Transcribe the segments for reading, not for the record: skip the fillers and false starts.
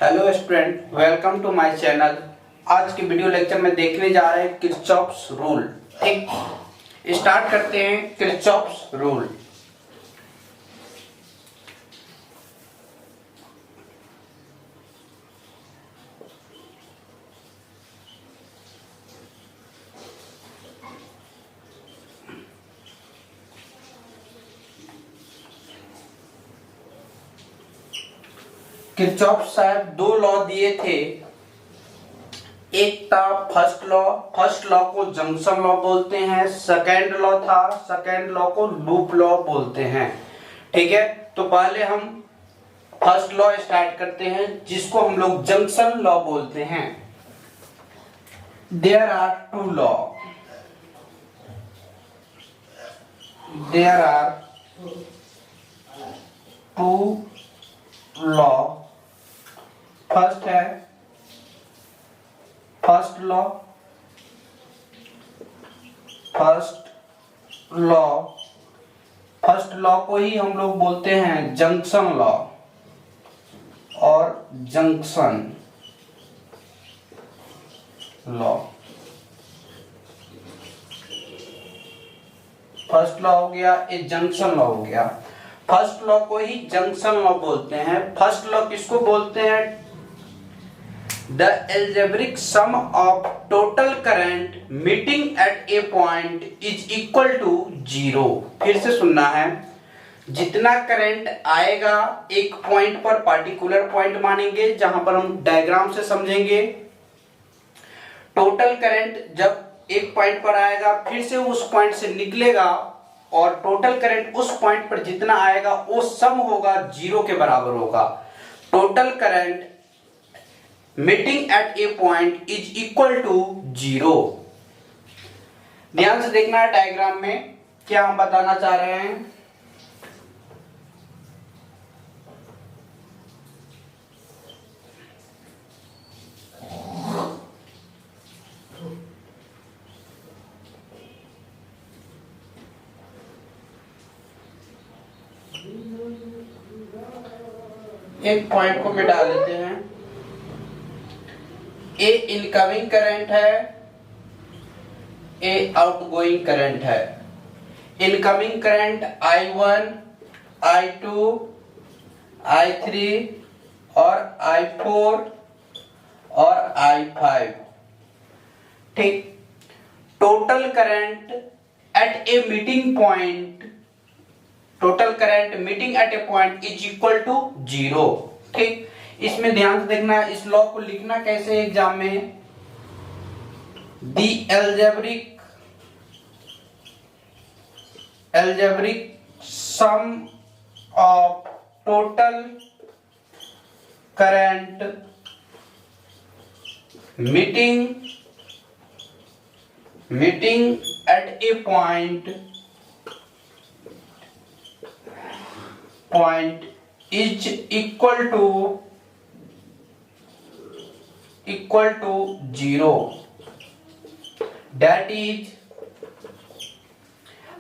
Hello student, welcome to my channel. आज के video lecture में देखने जा रहे हैं किरचॉफ्स रूल। ठीक, स्टार्ट करते हैं किरचॉफ्स रूल। किरचॉफ साहब दो लॉ दिए थे। एक था फर्स्ट लॉ को जंक्शन लॉ बोलते हैं। सेकेंड लॉ था, सेकेंड लॉ को लूप लॉ बोलते हैं। ठीक है, तो पहले हम फर्स्ट लॉ स्टार्ट करते हैं जिसको हम लोग जंक्शन लॉ बोलते हैं। There are two law, there are two law. First है फर्स्ट लॉ, फर्स्ट लॉ को ही हम लोग बोलते हैं जंक्शन लॉ और जंक्शन लॉ। फर्स्ट लॉ हो गया, ये जंक्शन लॉ हो गया। फर्स्ट लॉ को ही जंक्शन लॉ बोलते हैं। फर्स्ट लॉ किसको बोलते हैं? The algebraic sum of total current meeting at a point is equal to 0। फिर से सुनना है, जितना करंट आएगा एक पॉइंट पर, पार्टिकुलर पॉइंट मानेंगे जहां पर हम डायग्राम से समझेंगे। टोटल करंट जब एक पॉइंट पर आएगा फिर से उस पॉइंट से निकलेगा और टोटल करंट उस पॉइंट पर जितना आएगा वो सम होगा, 0 के बराबर होगा। Total current meeting at a point is equal to 0। ध्यान से देखना है डायग्राम में क्या हम बताना चाह रहे हैं। एक पॉइंट को मिटा लेते हैं। ए इनकमिंग करंट है, ए आउटगोइंग करंट है। Incoming current I1, I2, I3 और I4 और I5। ठीक, total current at a meeting point, total current meeting at a point is equal to 0। ठीक, इसमें ध्यान से देखना है, इस लॉ को लिखना कैसे एग्जाम में। The algebraic sum of total current meeting at a point is equal to 0। That is,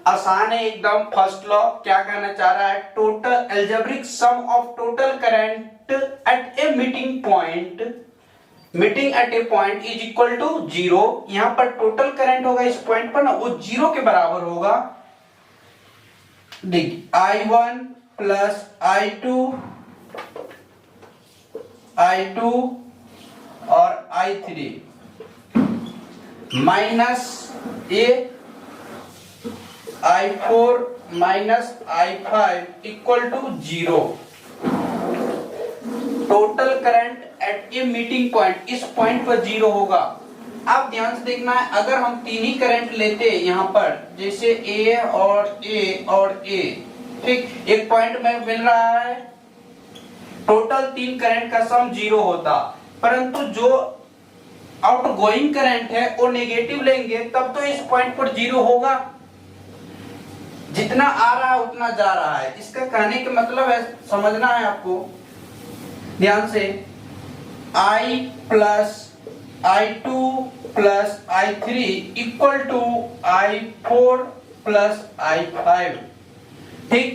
आसान है एकदम। फर्स्ट लॉ क्या कहना चाह रहा है? Total algebraic sum of total current at a meeting at a point is equal to 0। यहां पर टोटल करंट होगा इस पॉइंट पर ना, वो 0 के बराबर होगा। देखिए, I1 प्लस I2 और I3 minus a I4 minus I5 equal to 0। Total current at a meeting point, इस पॉइंट पर 0 होगा। अब ध्यान से देखना है, अगर हम तीन ही करंट लेते यहां पर, जैसे ए और ए और ए, ठीक, एक पॉइंट में मिल रहा है, टोटल तीन करंट का सम 0 होता। परंतु जो आउटगोइंग करंट है वो नेगेटिव लेंगे तब तो इस पॉइंट पर 0 होगा। जितना आ रहा है उतना जा रहा है। इसका कहने का मतलब है, समझना है आपको ध्यान से, I plus I2 plus I3 equal to I4 plus I5। ठीक,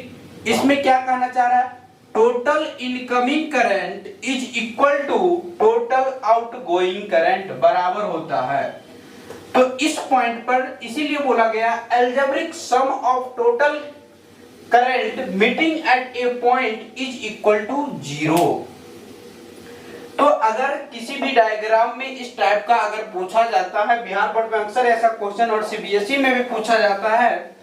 इसमें क्या कहना चाह रहा है? Total incoming current is equal to total outgoing current बराबर होता है। तो इस पॉइंट पर इसीलिए बोला गया algebraic sum of total current meeting at a point is equal to 0। तो अगर किसी भी डायग्राम में इस टाइप का अगर पूछा जाता है, बिहार बोर्ड में अक्सर ऐसा क्वेश्चन और सीबीएसई में भी पूछा जाता है,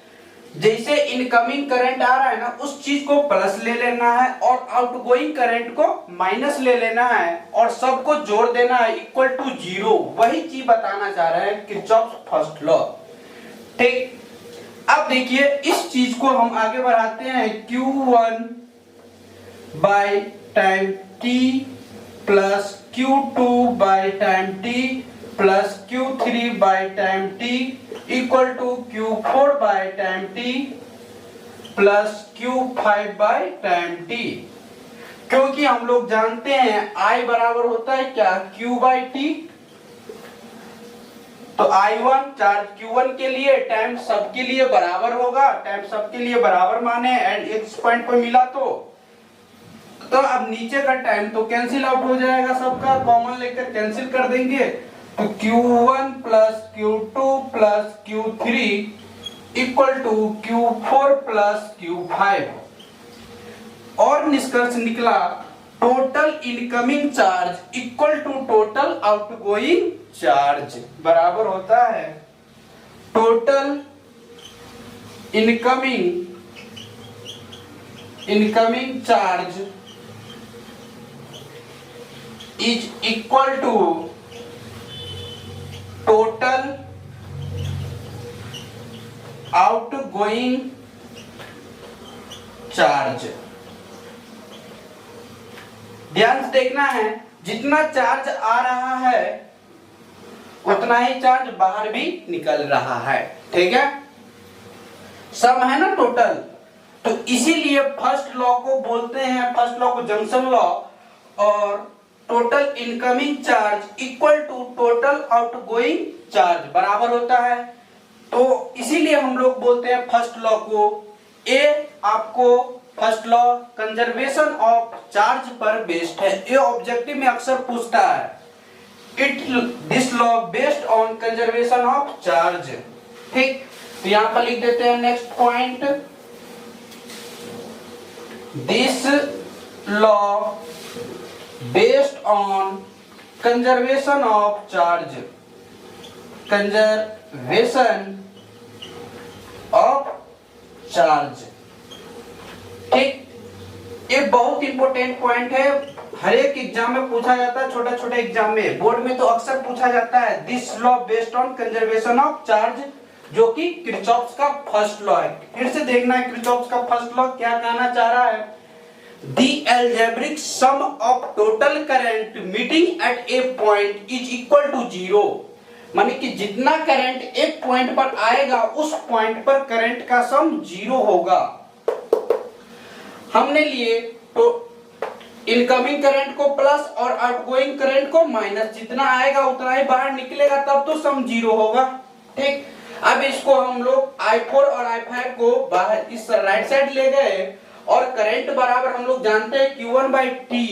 जैसे इनकमिंग करंट आ रहा है ना, उस चीज को प्लस ले लेना है और आउटगोइंग करंट को माइनस ले लेना है और सबको जोड़ देना है इक्वल टू 0। वही चीज बताना चाह रहे हैं किरचॉफ्स फर्स्ट लॉ। ठीक, अब देखिए इस चीज को हम आगे बढ़ाते हैं। Q1 by time t plus Q2 by time t plus Q3 by time t equal to Q4 by time t plus Q5 by time t। क्योंकि हम लोग जानते हैं I बराबर होता है क्या, Q बाय t। तो I1 चार्ज Q1 के लिए टाइम सबके लिए बराबर होगा, टाइम सबके लिए बराबर माने एंड एक पॉइंट पर मिला तो अब नीचे का टाइम तो कैंसिल आउट हो जाएगा, सबका कॉमन लेकर कैंसिल कर देंगे। तो Q1 plus Q2 plus Q3 equal to Q4 plus Q5 और निष्कर्ष निकला total incoming charge equal to total outgoing charge बराबर होता है total incoming charge is equal to total outgoing charge. ध्यान से देखना है, जितना चार्ज आ रहा है उतना ही चार्ज बाहर भी निकल रहा है। ठीक है, सम है ना टोटल, तो इसीलिए फर्स्ट लॉ को बोलते हैं, फर्स्ट लॉ को जंक्शन लॉ, और total incoming charge equal to total outgoing charge बराबर होता है। तो इसीलिए हम लोग बोलते हैं फर्स्ट लॉ को। ए आपको first law conservation of charge पर बेस्ड है, ये ऑब्जेक्टिव में अक्सर पूछता है। This law based on conservation of charge. ठीक, तो यहां पर लिख देते हैं next point, this law based on conservation of charge, conservation of charge. ठीक, ये बहुत इंपॉर्टेंट पॉइंट है, हर एक एग्जाम में पूछा जाता है, छोटा छोटा एग्जाम में, बोर्ड में तो अक्सर पूछा जाता है this law based on conservation of charge, जो कि किरचॉफ्स का फर्स्ट लॉ है। फिर से देखना है किरचॉफ्स का फर्स्ट लॉ क्या कहना चाह रहा है। The algebraic sum of total current meeting at a point is equal to 0। माने कि जितना करंट एक पॉइंट पर आएगा उस पॉइंट पर करंट का सम 0 होगा। हमने लिए तो इनकमिंग करंट को प्लस और आउटगोइंग करंट को माइनस, जितना आएगा उतना ही बाहर निकलेगा, तब तो सम 0 होगा। ठीक, अब इसको हम लोग I4 और I5 को बाहर इस राइट साइड ले गए और करंट बराबर हम लोग जानते हैं Q1 बाई टी,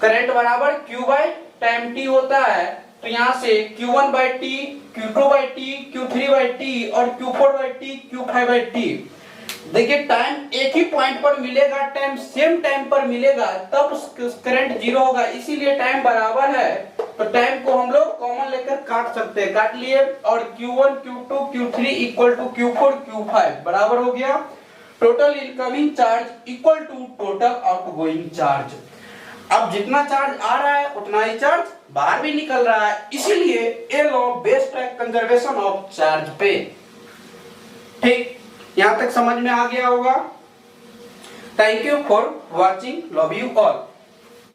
करंट बराबर Q बाई टाइम t होता है। तो यहां से Q1 by T, Q2 by T, Q3 by T और Q4 by T, Q5 by T. देखिए टाइम एक ही पॉइंट पर मिलेगा, टाइम सेम टाइम पर मिलेगा, तब करंट 0 होगा, इसीलिए टाइम बराबर है। तो टाइम को हम लोग कॉमन लेकर काट सकते हैं, काट लिए और Q1 Q2 Q3 equal to Q4 Q5 बराबर हो गया total incoming charge equal to total outgoing charge. अब जितना चार्ज आ रहा है उतना ही चार्ज बाहर भी निकल रहा है, इसीलिए ए लॉ बेस्ड है कंजर्वेशन ऑफ चार्ज पे। ठीक, यहां तक समझ में आ गया होगा। Thank you for watching, love you all.